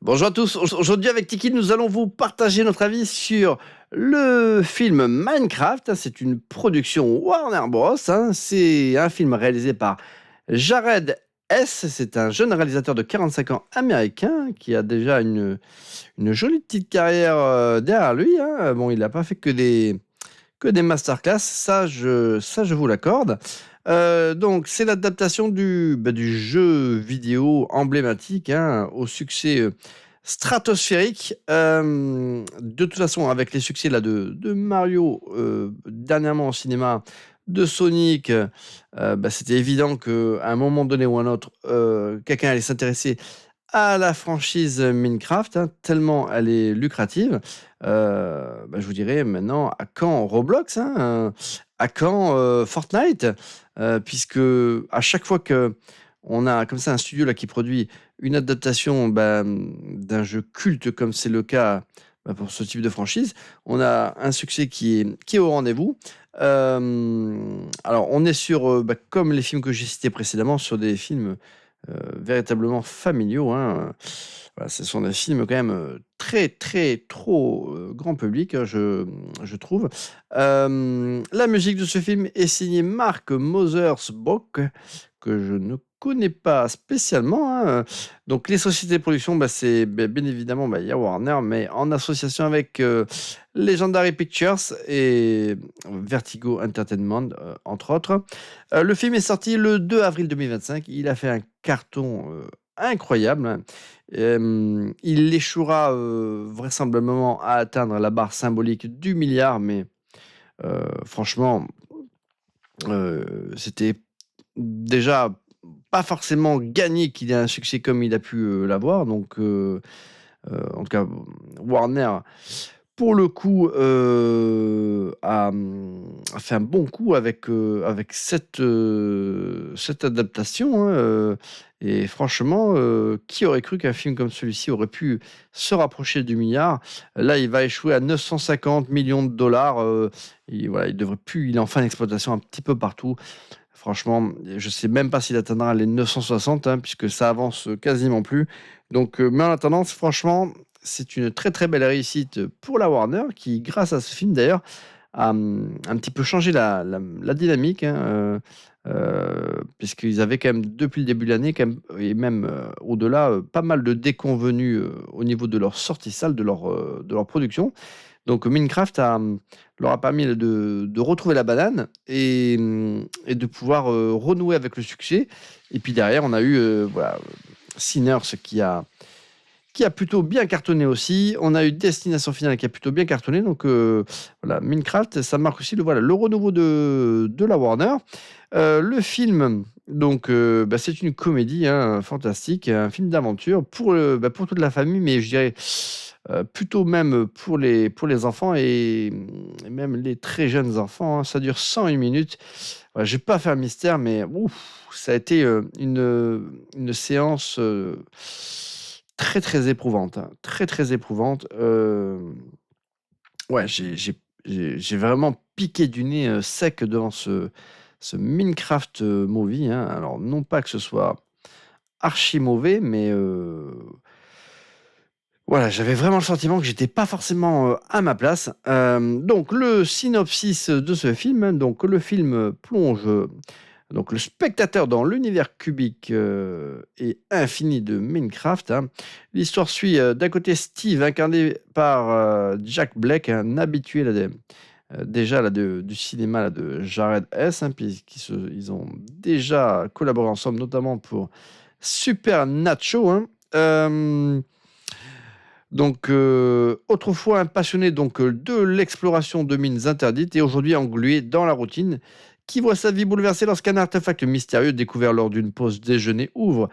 Bonjour à tous. Aujourd'hui, avec Tiki, nous allons vous partager notre avis sur le film Minecraft. C'est une production Warner Bros. C'est un film réalisé par Jared S. C'est un jeune réalisateur de 45 ans américain qui a déjà une jolie petite carrière derrière lui. Bon, il n'a pas fait que des masterclass, ça je vous l'accorde. Donc, c'est l'adaptation du jeu vidéo emblématique au succès stratosphérique. De toute façon, avec les succès là, de Mario dernièrement au cinéma, de Sonic, c'était évident qu'à un moment donné ou un autre, quelqu'un allait s'intéresser à la franchise Minecraft, tellement elle est lucrative. Je vous dirais maintenant, à quand Roblox, à quand Fortnite, puisque à chaque fois que on a comme ça un studio là qui produit une adaptation d'un jeu culte comme c'est le cas pour ce type de franchise, on a un succès qui est au rendez-vous. Alors on est sur, comme les films que j'ai cités précédemment, sur des films véritablement familiaux. Voilà, ce sont des films quand même très, très, trop grand public, je trouve. La musique de ce film est signée Mark Mothersbaugh, que je ne connais pas spécialement. Donc, les sociétés de production, c'est bien évidemment, il y a Warner, mais en association avec Legendary Pictures et Vertigo Entertainment, entre autres. Le film est sorti le 2 avril 2025. Il a fait un carton incroyable. Il échouera vraisemblablement à atteindre la barre symbolique du milliard, mais franchement, c'était déjà pas forcément gagné qu'il ait un succès comme il a pu l'avoir. Donc, en tout cas, Warner pour le coup, a fait un bon coup avec cette adaptation, et franchement, qui aurait cru qu'un film comme celui-ci aurait pu se rapprocher du milliard? Là, il va échouer à 950 millions de dollars, et voilà, il est en fin d'exploitation un petit peu partout. Franchement, je sais même pas s'il atteindra les 960, puisque ça avance quasiment plus. Donc, mais en attendant, franchement, c'est une très très belle réussite pour la Warner qui, grâce à ce film d'ailleurs, a un petit peu changé la dynamique, puisqu'ils avaient quand même, depuis le début de l'année, quand même, et même au-delà, pas mal de déconvenus au niveau de leur sortie salle, de leur production. Donc Minecraft leur a permis de retrouver la banane et de pouvoir renouer avec le succès. Et puis derrière, on a eu voilà, Sinners qui a plutôt bien cartonné aussi. On a eu Destination Finale qui a plutôt bien cartonné. Donc voilà, Minecraft, ça marque aussi le renouveau de la Warner. Le film, donc, c'est une comédie fantastique, un film d'aventure pour toute la famille, mais je dirais plutôt même pour les enfants et même les très jeunes enfants. Ça dure 101 minutes. Voilà, je vais pas faire mystère, mais ouf, ça a été une séance très très éprouvante, très très éprouvante. Ouais, j'ai vraiment piqué du nez sec devant ce Minecraft movie. Alors, non pas que ce soit archi mauvais, mais voilà, j'avais vraiment le sentiment que j'étais pas forcément à ma place. Donc, le synopsis de ce film, donc le film plonge donc le spectateur dans l'univers cubique et infini de Minecraft. L'histoire suit d'un côté Steve, incarné par Jack Black, un habitué là, déjà là, du cinéma là, de Jared S. Ils ont déjà collaboré ensemble, notamment pour Super Nacho. Donc, autrefois un passionné donc, de l'exploration de mines interdites et aujourd'hui englué dans la routine, qui voit sa vie bouleversée lorsqu'un artefact mystérieux découvert lors d'une pause déjeuner ouvre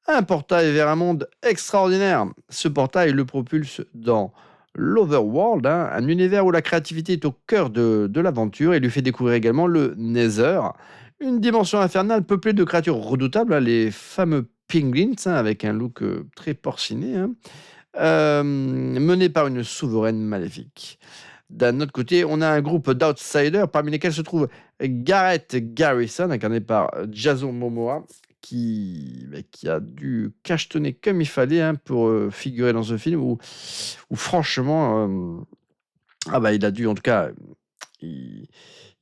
un portail vers un monde extraordinaire. Ce portail le propulse dans l'Otherworld, un univers où la créativité est au cœur de l'aventure et lui fait découvrir également le Nether, une dimension infernale peuplée de créatures redoutables, les fameux penguins, avec un look très porciné, mené par une souveraine maléfique. D'un autre côté, on a un groupe d'outsiders parmi lesquels se trouve Garrett Garrison, incarné par Jason Momoa, qui a dû cachetonner comme il fallait, hein, pour, figurer dans ce film où franchement, il a dû en tout cas, il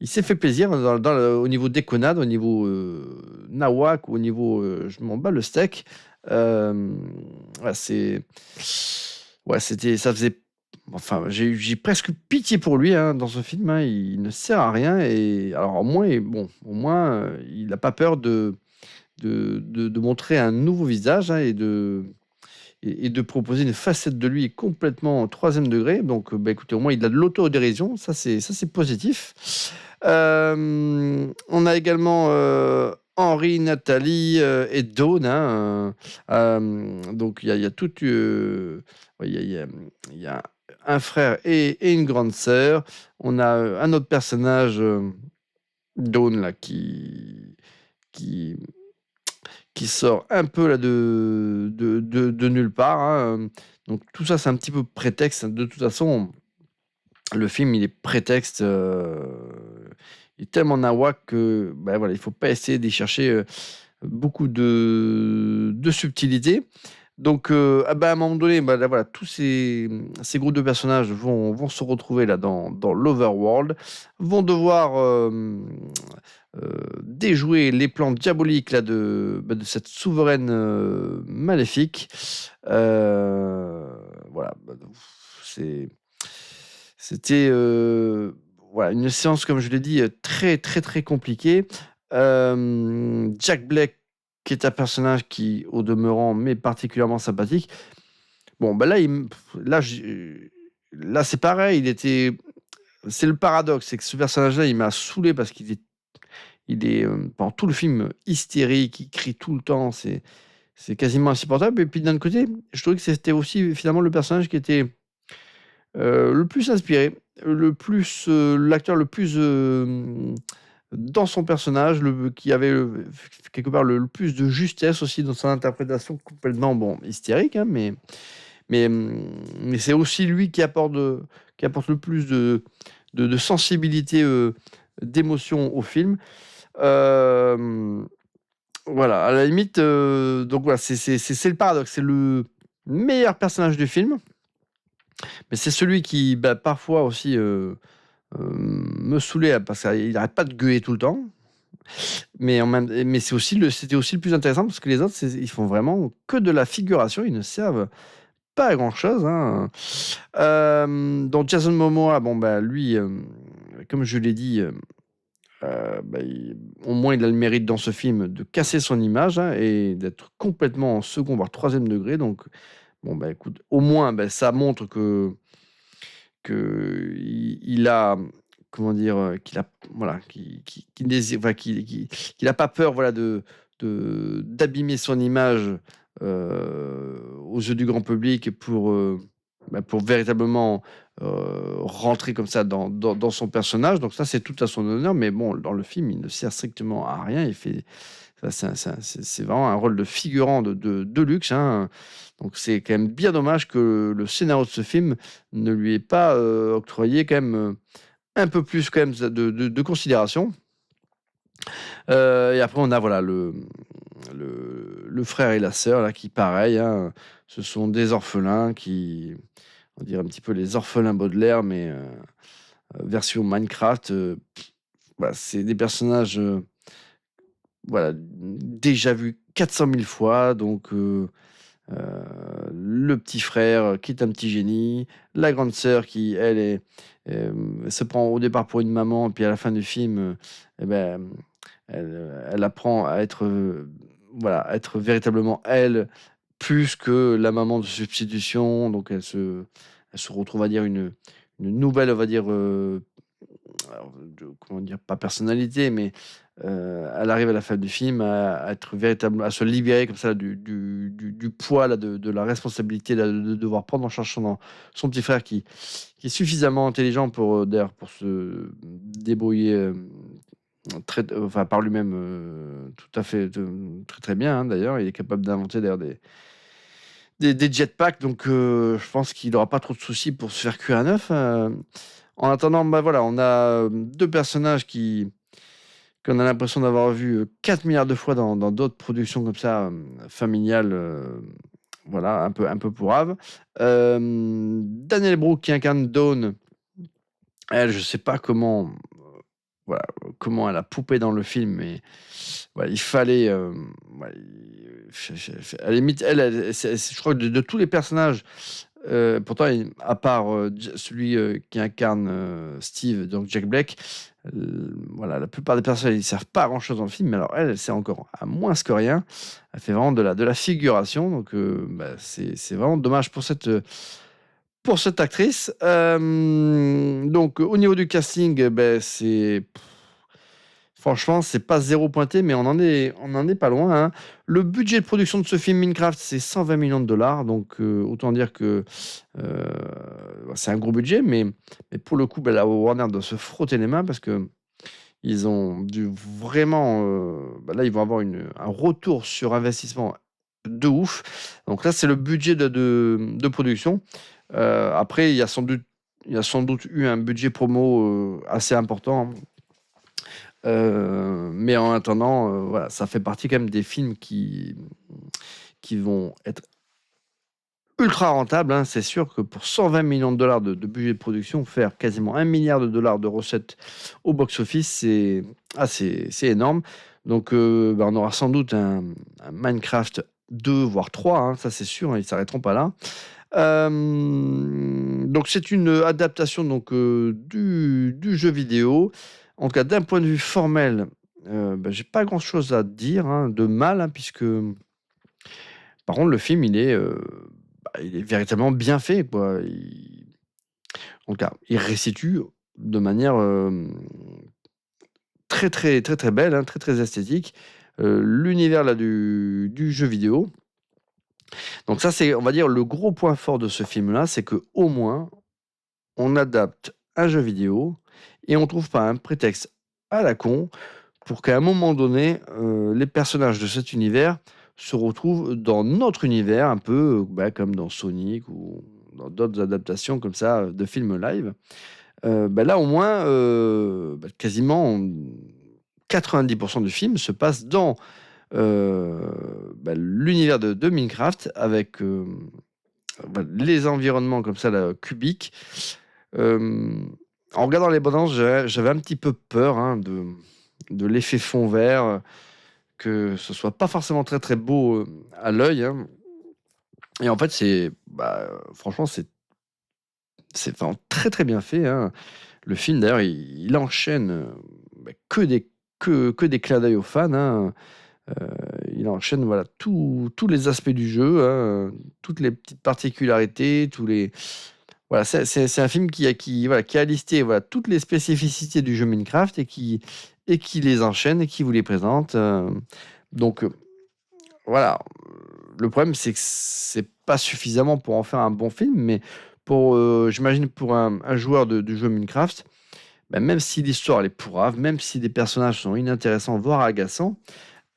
il s'est fait plaisir au niveau déconnade, au niveau, nawak, au niveau, je m'en bats le steak. Hem, ouais, c'était ça faisait enfin, j'ai presque pitié pour lui, hein, dans ce film, hein. Il ne sert à rien et alors au moins, il n'a pas peur de montrer un nouveau visage, hein, et de proposer une facette de lui complètement 3e degré. Donc, écoutez, au moins il a de l'autodérision, ça c'est positif. On a également, Henri, Nathalie, et Dawn, hein, donc il y a toute, ouais, il y a un frère et une grande sœur. On a, un autre personnage, Dawn là qui qui sort un peu là de nulle part, hein, donc tout ça, c'est un petit peu prétexte. De toute façon, le film, il est prétexte, il est tellement nawak que, voilà, il faut pas essayer d'y chercher, beaucoup de subtilité. Donc, à un moment donné, là, voilà, tous ces groupes de personnages vont se retrouver là dans l'Overworld, vont devoir, déjouer les plans diaboliques là de cette souveraine, maléfique. Voilà, c'est c'était, voilà, une séance, comme je l'ai dit, très, très, très compliquée. Jack Black, qui est un personnage qui, au demeurant, m'est particulièrement sympathique. Bon, là, là, c'est pareil, c'est le paradoxe, c'est que ce personnage-là, il m'a saoulé parce qu'il est, pendant tout le film, hystérique, il crie tout le temps, c'est quasiment insupportable. Et puis d'un autre côté, je trouvais que c'était aussi finalement le personnage qui était, le plus inspiré, l'acteur le plus, dans son personnage, qui avait, quelque part le plus de justesse aussi dans son interprétation complètement, bon, hystérique, hein, mais c'est aussi lui qui apporte le plus de sensibilité, d'émotion au film. Hem, voilà, à la limite, donc voilà, c'est le paradoxe. C'est le meilleur personnage du film, mais c'est celui qui, parfois aussi, me saoulait parce qu'il arrête pas de gueuler tout le temps. Mais c'était aussi le plus intéressant parce que les autres, ils font vraiment que de la figuration, ils ne servent pas à grand chose, hein. Donc Jason Momoa, bon, lui, comme je l'ai dit, au moins il a le mérite dans ce film de casser son image, hein, et d'être complètement en second voire 3e degré. Donc bon, écoute, au moins, ça montre qu'il a, comment dire, qu'il a, voilà, qu'il désire, enfin, qu'il a pas peur, voilà, d'abîmer son image, aux yeux du grand public pour véritablement, rentrer comme ça dans son personnage. Donc ça, c'est tout à son honneur, mais bon, dans le film, il ne sert strictement à rien. Il fait ça, c'est vraiment un rôle de figurant de luxe, hein. Donc c'est quand même bien dommage que le scénario de ce film ne lui ait pas, octroyé quand même, un peu plus quand même de considération. Et après on a, voilà, le frère et la sœur là qui, pareil, hein, ce sont des orphelins qui, on dirait un petit peu les orphelins Baudelaire, mais, version Minecraft. Voilà, c'est des personnages, voilà, déjà vus 400 000 fois. Donc, le petit frère, qui est un petit génie, la grande sœur qui, elle, se prend au départ pour une maman, puis à la fin du film, et elle apprend à être, voilà, à être véritablement elle, plus que la maman de substitution. Donc elle se retrouve, on va dire, une nouvelle, on va dire, alors, comment dire? Pas personnalité, mais, elle arrive à la fin du film à être véritable, à se libérer comme ça du poids là, de la responsabilité là, de devoir prendre en charge son petit frère qui est suffisamment intelligent pour, d'ailleurs, pour se débrouiller, enfin par lui-même, tout à fait, très, très bien, hein, d'ailleurs. Il est capable d'inventer d'ailleurs des jetpacks. Donc, je pense qu'il aura pas trop de soucis pour se faire cuire à neuf. En attendant, voilà, on a, 2 personnages qu'on a l'impression d'avoir vu 4 milliards de fois dans d'autres productions comme ça, familiales, voilà, un peu pourraves. Danielle Brooke qui incarne Dawn, elle, je sais pas comment, voilà, comment elle a poupé dans le film, mais voilà, il fallait, ouais, à la limite, je crois que de tous les personnages, pourtant, à part celui qui incarne Steve, donc Jack Black, voilà, la plupart des personnages ils servent pas à grand chose dans le film, mais alors elle sert encore à moins que rien. Elle fait vraiment de la figuration, donc c'est vraiment dommage pour cette actrice. Donc, au niveau du casting, franchement, c'est pas zéro pointé, mais on en est pas loin, hein. Le budget de production de ce film Minecraft, c'est 120 millions de dollars. Donc, autant dire que c'est un gros budget, mais pour le coup, la Warner doit se frotter les mains parce que ils ont dû vraiment. Là, ils vont avoir un retour sur investissement de ouf. Donc, là, c'est le budget de production. Après, il y a sans doute eu un budget promo assez important. Mais en attendant, voilà, ça fait partie quand même des films qui vont être ultra rentables, hein. C'est sûr que pour 120 millions de dollars de budget de production, faire quasiment 1 milliard de dollars de recettes au box-office, c'est énorme. Donc, on aura sans doute un Minecraft 2, voire 3, hein, ça c'est sûr, hein, ils ne s'arrêteront pas là. Donc c'est une adaptation donc, du jeu vidéo. En tout cas, d'un point de vue formel, j'ai pas grand-chose à dire, hein, de mal, hein, puisque par contre le film il est véritablement bien fait, quoi. En tout cas, il restitue de manière, très, très, très, très belle, hein, très, très esthétique, l'univers là du jeu vidéo. Donc ça, c'est, on va dire, le gros point fort de ce film-là, c'est que au moins on adapte un jeu vidéo et on trouve pas un prétexte à la con pour qu'à un moment donné, les personnages de cet univers se retrouvent dans notre univers, un peu comme dans Sonic ou dans d'autres adaptations comme ça de films live. Là, au moins, quasiment 90% du film se passe dans l'univers de Minecraft avec les environnements comme ça, là, cubiques. En regardant les bandes annonces, j'avais un petit peu peur, hein, de l'effet fond vert, que ce soit pas forcément très très beau à l'œil, hein. Et en fait, franchement, c'est vraiment très très bien fait, hein. Le film, d'ailleurs, il enchaîne que des clins d'œil aux fans, hein. Il enchaîne voilà, tous les aspects du jeu, hein, toutes les petites particularités, voilà, c'est un film voilà, qui a listé voilà, toutes les spécificités du jeu Minecraft et qui les enchaîne et qui vous les présente. Donc voilà, le problème c'est que c'est pas suffisamment pour en faire un bon film, mais j'imagine pour un joueur de jeu Minecraft, même si l'histoire elle est pourrave, même si les personnages sont inintéressants, voire agaçants,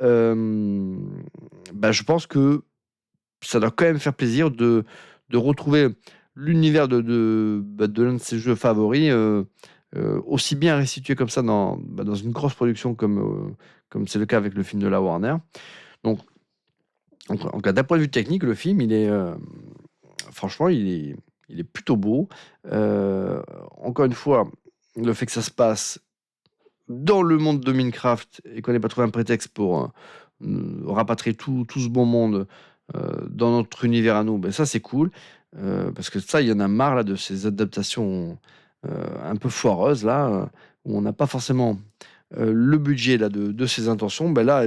je pense que ça doit quand même faire plaisir de retrouver l'univers de l'un de ses jeux favoris, aussi bien restitué comme ça dans une grosse production comme c'est le cas avec le film de la Warner. Donc, en cas, d'un point de vue technique, le film, franchement, il est plutôt beau. Encore une fois, le fait que ça se passe dans le monde de Minecraft et qu'on n'ait pas trouvé un prétexte pour rapatrier tout ce bon monde dans notre univers à nous, ça c'est cool. Parce que ça, il y en a marre là, de ces adaptations un peu foireuses là, où on n'a pas forcément le budget là, de ses intentions. Là,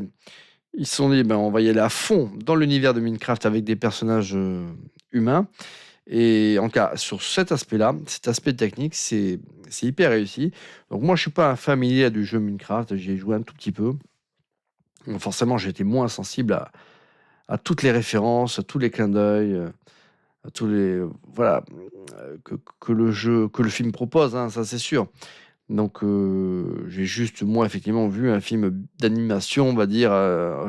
ils se sont dit, on va y aller à fond dans l'univers de Minecraft avec des personnages humains. Et en cas, sur cet aspect-là, cet aspect technique, c'est hyper réussi. Donc moi, je suis pas un familier du jeu Minecraft, j'y ai joué un tout petit peu. Donc forcément, j'ai été moins sensible à toutes les références, à tous les clins d'œil, à tous les voilà que le film propose, hein, ça c'est sûr. Donc j'ai juste moi effectivement vu un film d'animation, on va dire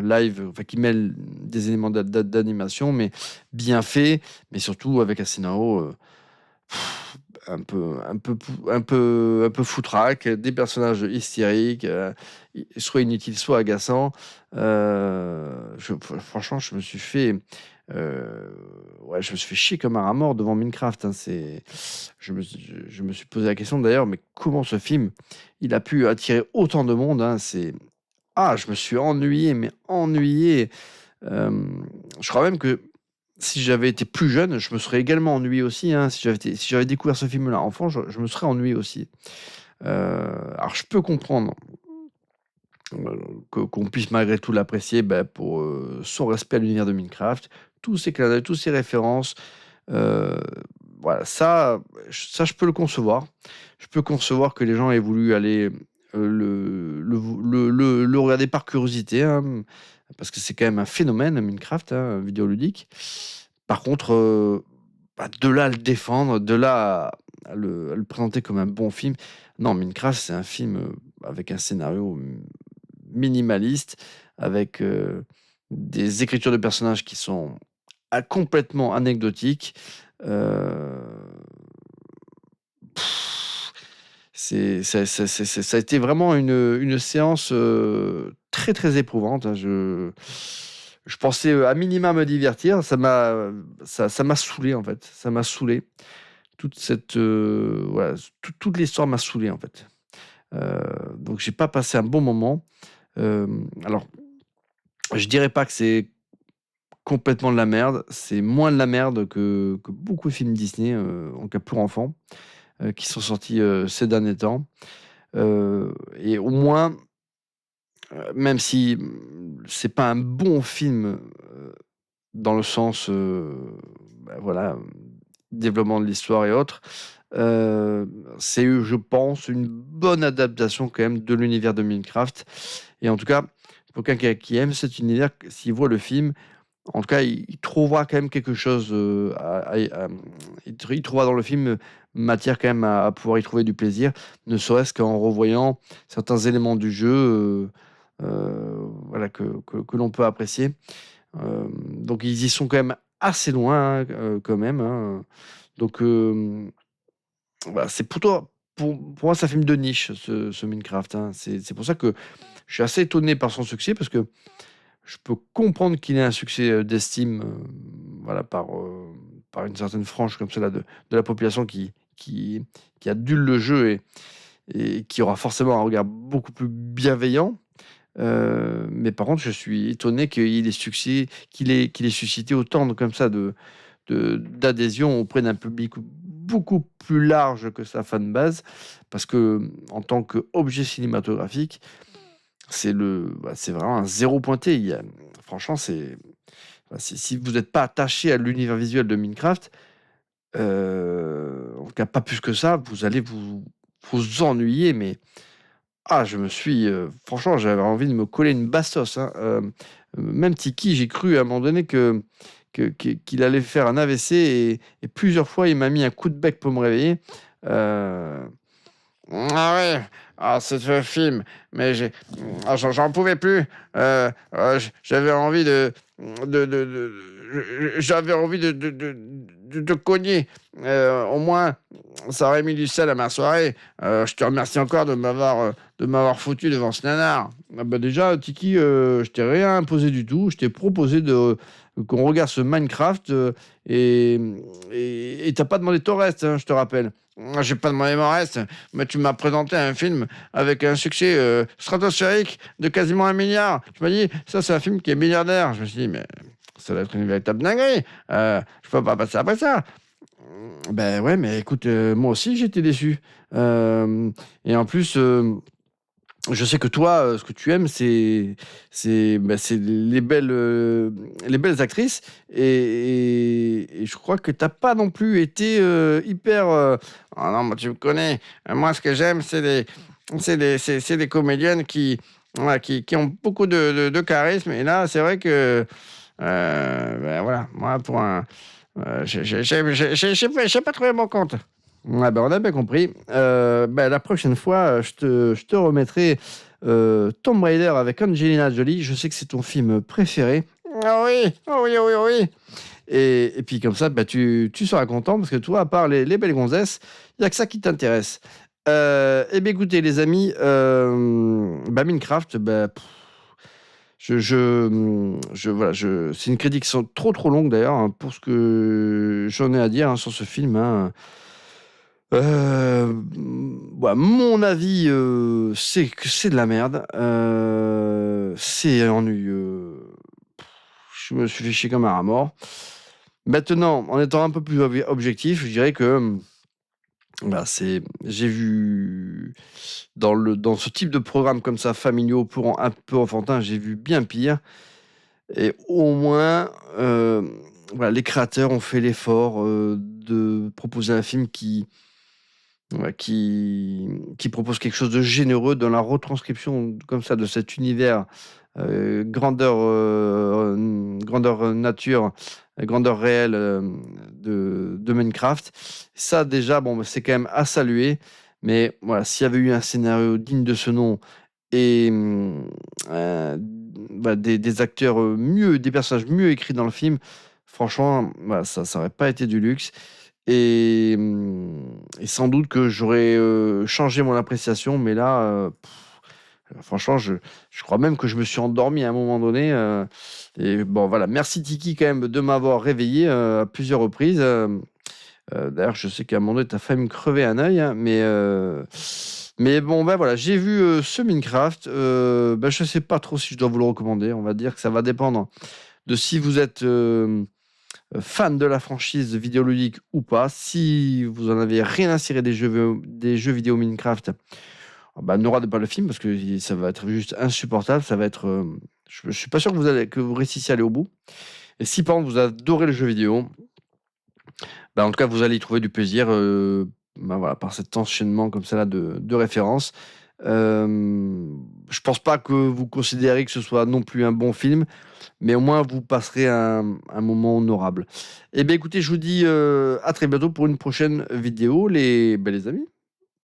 live, enfin qui mêle des éléments d'animation, mais bien fait, mais surtout avec un scénario un peu foutraque, des personnages hystériques, soit inutiles, soit agaçants. Franchement, ouais, je me suis fait chier comme un rat mort devant Minecraft, hein. Je me suis posé la question d'ailleurs, mais comment ce film, il a pu attirer autant de monde, hein. Je me suis ennuyé, mais ennuyé. Je crois même que si j'avais été plus jeune, je me serais également ennuyé aussi, hein. Si j'avais découvert ce film-là enfant, je me serais ennuyé aussi. Alors je peux comprendre qu'on puisse malgré tout l'apprécier, pour son respect à l'univers de Minecraft, tous ses clins d'œil, toutes ses références. euh, voilà, ça, je peux le concevoir. Je peux concevoir que les gens aient voulu aller le regarder par curiosité, hein, parce que c'est quand même un phénomène, Minecraft, hein, vidéoludique. Par contre, de là à le défendre, de là à le présenter comme un bon film, non, Minecraft, c'est un film avec un scénario minimaliste, avec des écritures de personnages qui sont complètement anecdotiques. Euh, pff, ça a été vraiment une séance très très éprouvante, hein. Je pensais à minima me divertir, ça m'a saoulé en fait, ça m'a saoulé. Voilà, toute l'histoire m'a saoulé en fait. Donc j'ai pas passé un bon moment. Alors, je dirais pas que c'est complètement de la merde, c'est moins de la merde que beaucoup de films Disney, en tout cas pour enfants, qui sont sortis ces derniers temps. Et au moins, même si c'est pas un bon film dans le sens, voilà, développement de l'histoire et autres, c'est, je pense, une bonne adaptation quand même de l'univers de Minecraft. Et en tout cas, pour quelqu'un qui aime cet univers, s'il voit le film, en tout cas, il trouvera quand même quelque chose. Il trouvera dans le film matière quand même à pouvoir y trouver du plaisir, ne serait-ce qu'en revoyant certains éléments du jeu, voilà, que l'on peut apprécier. Donc ils y sont quand même assez loin, hein, quand même, hein. Donc voilà, c'est pour toi, pour moi, c'est un film de niche, ce Minecraft, hein. C'est pour ça que je suis assez étonné par son succès, parce que je peux comprendre qu'il ait un succès d'estime, voilà, par une certaine frange comme celle-là de la population qui adule le jeu et qui aura forcément un regard beaucoup plus bienveillant. Mais par contre, je suis étonné qu'il ait suscité autant comme ça d'adhésion auprès d'un public beaucoup plus large que sa fanbase, parce que en tant qu'objet cinématographique, c'est vraiment un zéro pointé. Franchement, si vous n'êtes pas attaché à l'univers visuel de Minecraft, en tout cas pas plus que ça, vous allez vous ennuyer. Mais franchement, j'avais envie de me coller une bastos, hein. Même Tiki, j'ai cru à un moment donné qu'il allait faire un AVC, et plusieurs fois il m'a mis un coup de bec pour me réveiller. Ah ouais, c'est ce film, mais j'en pouvais plus. J'avais envie j'avais envie de cogner. Au moins, ça aurait mis du sel à ma soirée. Je te remercie encore de m'avoir foutu devant ce nanar. Déjà, Tiki, je t'ai rien imposé du tout. Je t'ai proposé qu'on regarde ce Minecraft, et t'as pas demandé ton reste, hein, je te rappelle. J'ai pas demandé mon reste, mais tu m'as présenté un film avec un succès stratosphérique de quasiment 1 milliard. Tu m'as dit, ça c'est un film qui est milliardaire. Je me suis dit, mais ça doit être une véritable dinguerie. Je peux pas passer après ça. Ben ouais, mais écoute, moi aussi j'étais déçu. Et en plus, je sais que toi, ce que tu aimes, c'est les belles actrices, et je crois que t'as pas non plus été hyper. Ah non, moi tu me connais. Moi, ce que j'aime, c'est des comédiennes voilà, qui ont beaucoup de charisme. Et là, c'est vrai que, voilà, moi pour un, j'ai pas trouvé mon compte. Ouais, on a bien compris. La prochaine fois, je te remettrai Tomb Raider avec Angelina Jolie. Je sais que c'est ton film préféré. Ah oui, oh oui, oh oui, oh oui. Et puis comme ça, bah, tu seras content parce que toi, à part les belles gonzesses, il y a que ça qui t'intéresse. Eh bien, écoutez, les amis, bah, Minecraft, bah, voilà, c'est une critique qui sont trop longue d'ailleurs, hein, pour ce que j'en ai à dire, hein, sur ce film, hein. Bah, mon avis, c'est que c'est de la merde. C'est ennuyeux. Je me suis fait chier comme un rat mort. Maintenant, en étant un peu plus objectif, je dirais que bah, j'ai vu dans ce type de programme comme ça, familiaux, pour un peu enfantin, j'ai vu bien pire. Et au moins, voilà, les créateurs ont fait l'effort de proposer un film ouais, qui propose quelque chose de généreux dans la retranscription comme ça de cet univers, grandeur nature, grandeur réelle, de Minecraft. Ça déjà, bon, bah, c'est quand même à saluer. Mais voilà, s'il y avait eu un scénario digne de ce nom et bah, des acteurs mieux, des personnages mieux écrits dans le film, franchement, voilà, ça aurait pas été du luxe. Et sans doute que j'aurais changé mon appréciation, mais là, franchement, je crois même que je me suis endormi à un moment donné. Et bon, voilà, merci Tiki quand même de m'avoir réveillé à plusieurs reprises. D'ailleurs, je sais qu'à un moment donné, tu as failli me crever un œil, hein, mais bon, ben voilà, j'ai vu ce Minecraft. Ben, je sais pas trop si je dois vous le recommander. On va dire que ça va dépendre de si vous êtes fan de la franchise vidéoludique ou pas. Si vous en avez rien à cirer des jeux vidéo Minecraft, bah, ne regardez pas le film parce que ça va être juste insupportable. Ça va être, je suis pas sûr que vous réussissiez à aller au bout. Et si par contre vous adorez le jeu vidéo, bah, en tout cas vous allez y trouver du plaisir, bah, voilà, par cet enchaînement comme ça là de références. Je pense pas que vous considérez que ce soit non plus un bon film, mais au moins vous passerez un moment honorable. Eh bien écoutez, je vous dis à très bientôt pour une prochaine vidéo, les amis.